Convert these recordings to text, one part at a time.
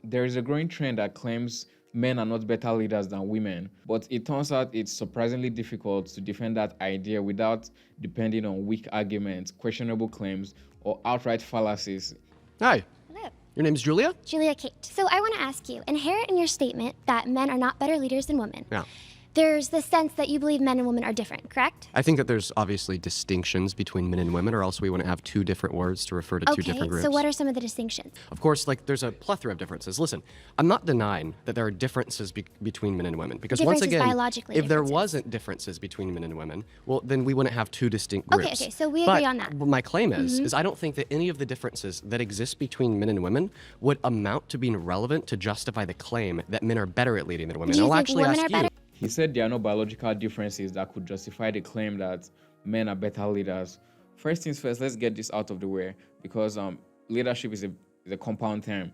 There is a growing trend that claims men are not better leaders than women, but it turns out it's surprisingly difficult to defend that idea without depending on weak arguments, questionable claims, or outright fallacies. Hi, Hello. your name's Julia? Julia Kate. So I want to ask you, inherent in your statement that men are not better leaders than women, Yeah. there's the sense that you believe men and women are different, correct? I think that there's obviously distinctions between men and women, or else we wouldn't have two different words to refer to two different groups. So what are some of the distinctions? Of course, like there's a plethora of differences. Listen, I'm not denying that there are differences between men and women, because once Differences again, biologically if there differences. wasn't differences between men and women, well, then we wouldn't have two distinct groups. Okay, so we agree But on that. what my claim is I don't think that any of the differences that exist between men and women would amount to being relevant to justify the claim that men are better at leading than women. Do you I'll think actually women ask are better? He said there are no biological differences that could justify the claim that men are better leaders. First things first, let's get this out of the way because leadership is a compound term.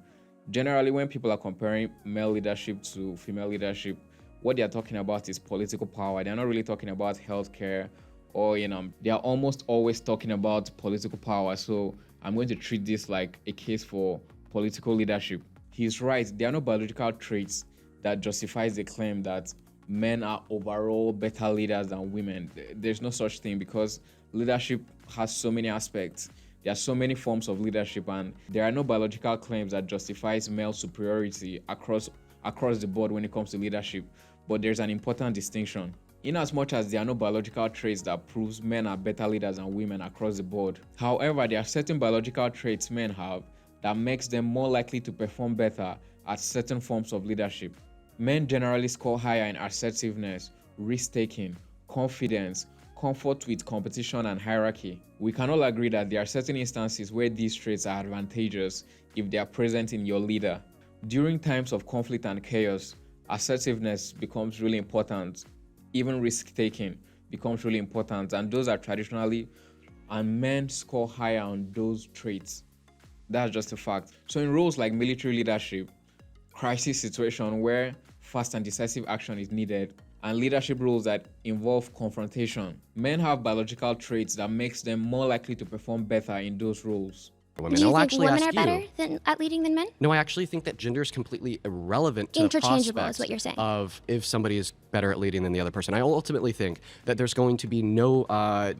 Generally, when people are comparing male leadership to female leadership, what they are talking about is political power. They're not really talking about healthcare or, they are almost always talking about political power. So I'm going to treat this like a case for political leadership. He's right. There are no biological traits that justifies the claim that men are overall better leaders than women. There's no such thing because leadership has so many aspects. There are so many forms of leadership, and there are no biological claims that justifies male superiority across the board when it comes to leadership. But there's an important distinction. In as much as there are no biological traits that proves men are better leaders than women across the board. However, there are certain biological traits men have that makes them more likely to perform better at certain forms of leadership. Men generally score higher in assertiveness, risk-taking, confidence, comfort with competition and hierarchy. We can all agree that there are certain instances where these traits are advantageous if they are present in your leader. During times of conflict and chaos, assertiveness becomes really important. Even risk-taking becomes really important, and those are traditionally, and men score higher on those traits. That's just a fact. So in roles like military leadership, crisis situation where fast and decisive action is needed, and leadership roles that involve confrontation, men have biological traits that makes them more likely to perform better in those roles. Women. Do you I'll think actually women ask are better you. at leading than men? No, I actually think that gender is completely irrelevant to the Interchangeable is prospect what you're saying. of if somebody is better at leading than the other person. I ultimately think that there's going to be no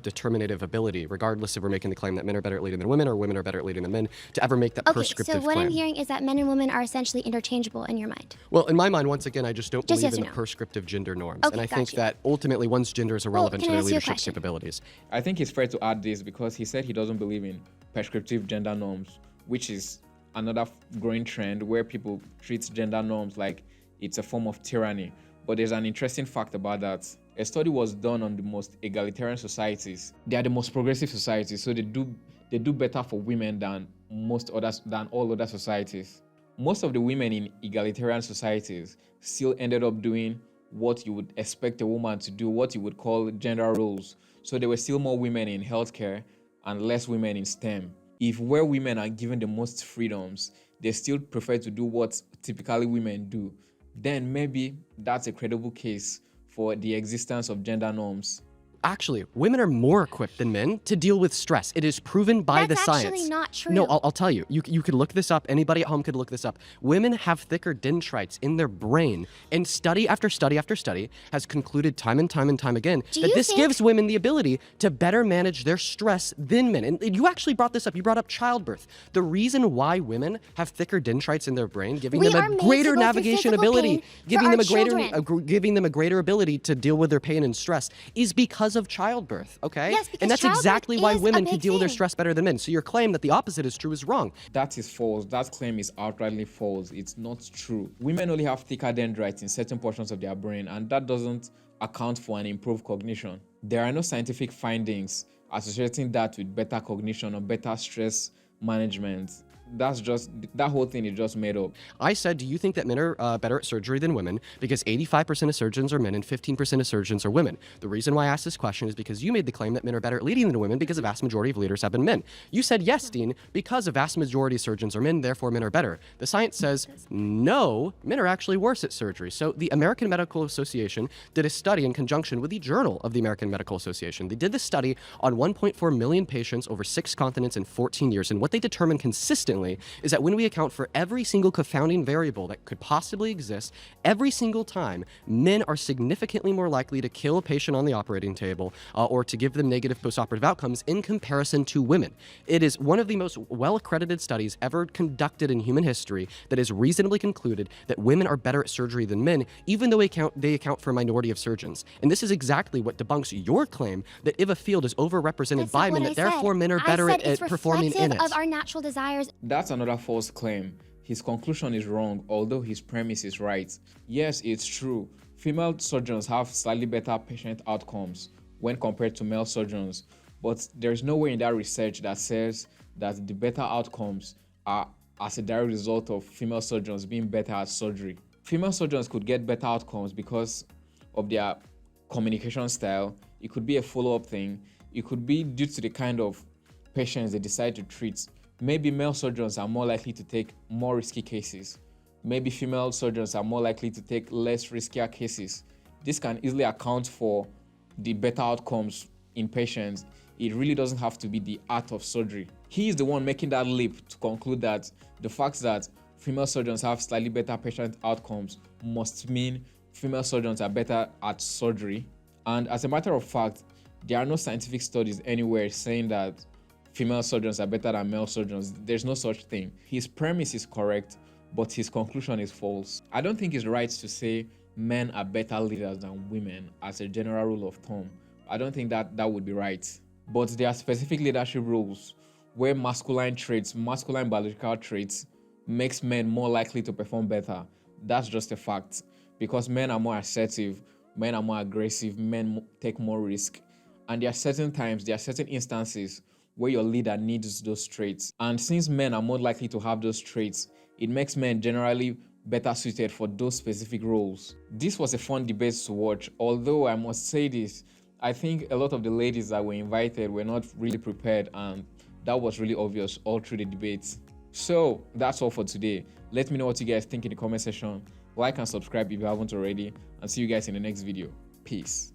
determinative ability, regardless if we're making the claim that men are better at leading than women or women are better at leading than men, to ever make that Okay, prescriptive so what claim. I'm hearing is that men and women are essentially interchangeable in your mind. Well, in my mind, once again, I just don't Just believe yes in or the no. prescriptive gender norms. Okay, And I got think you. that ultimately one's gender is irrelevant can to I their ask you a leadership question? capabilities. I think it's fair to add this because he said he doesn't believe in prescriptive gender norms, which is another growing trend where people treat gender norms like it's a form of tyranny. But there's an interesting fact about that. A study was done on the most egalitarian societies. They are the most progressive societies, so they do better for women than all other societies. Most of the women in egalitarian societies still ended up doing what you would expect a woman to do, what you would call gender roles. So there were still more women in healthcare and less women in STEM. If where women are given the most freedoms, they still prefer to do what typically women do, then maybe that's a credible case for the existence of gender norms. Actually, women are more equipped than men to deal with stress. It is proven by That's the science. actually not true. No, I'll tell you. You could look this up. Anybody at home could look this up. Women have thicker dendrites in their brain. And study after study after study has concluded time and time and time again Do that you this think- gives women the ability to better manage their stress than men. And you actually brought this up. You brought up childbirth. The reason why women have thicker dendrites in their brain, giving We them are a made to greater go through navigation physical ability, pain for giving our them children. a greater ability to deal with their pain and stress is because of childbirth. Okay? Yes, because and that's childbirth exactly why is a women can big deal with their thing. stress better than men. So your claim that the opposite is true is wrong. That is false. That claim is outrightly false. It's not true. Women only have thicker dendrites in certain portions of their brain, and that doesn't account for an improved cognition. There are no scientific findings associating that with better cognition or better stress management. That whole thing is just made up. I said, do you think that men are better at surgery than women? Because 85% of surgeons are men and 15% of surgeons are women. The reason why I asked this question is because you made the claim that men are better at leading than women because a vast majority of leaders have been men. You said, yes, Dean, because a vast majority of surgeons are men, therefore men are better. The science says, no, men are actually worse at surgery. So the American Medical Association did a study in conjunction with the Journal of the American Medical Association. They did this study on 1.4 million patients over 6 continents in 14 years, and what they determined consistently unfortunately, is that when we account for every single confounding variable that could possibly exist, every single time, men are significantly more likely to kill a patient on the operating table or to give them negative postoperative outcomes in comparison to women. It is one of the most well-accredited studies ever conducted in human history that has reasonably concluded that women are better at surgery than men, even though they account for a minority of surgeons. And this is exactly what debunks your claim that if a field is overrepresented That's by not men, what that I therefore said. men are I better said at it's performing in it. reflective of our natural desires. That's another false claim. His conclusion is wrong, although his premise is right. Yes, it's true. Female surgeons have slightly better patient outcomes when compared to male surgeons, but there's nowhere in that research that says that the better outcomes are as a direct result of female surgeons being better at surgery. Female surgeons could get better outcomes because of their communication style. It could be a follow-up thing. It could be due to the kind of patients they decide to treat. Maybe male surgeons are more likely to take more risky cases. Maybe female surgeons are more likely to take less riskier cases. This can easily account for the better outcomes in patients. It really doesn't have to be the art of surgery. He is the one making that leap to conclude that the fact that female surgeons have slightly better patient outcomes must mean female surgeons are better at surgery. And as a matter of fact, there are no scientific studies anywhere saying that female surgeons are better than male surgeons. There's no such thing. His premise is correct, but his conclusion is false. I don't think it's right to say men are better leaders than women as a general rule of thumb. I don't think that would be right. But there are specific leadership roles where masculine biological traits makes men more likely to perform better. That's just a fact. Because men are more assertive, men are more aggressive, men take more risk. And there are certain times, there are certain instances where your leader needs those traits. And since men are more likely to have those traits, it makes men generally better suited for those specific roles. This was a fun debate to watch, although I must say this, I think a lot of the ladies that were invited were not really prepared, and that was really obvious all through the debates. So that's all for today. Let me know what you guys think in the comment section. Like and subscribe if you haven't already, and see you guys in the next video. Peace.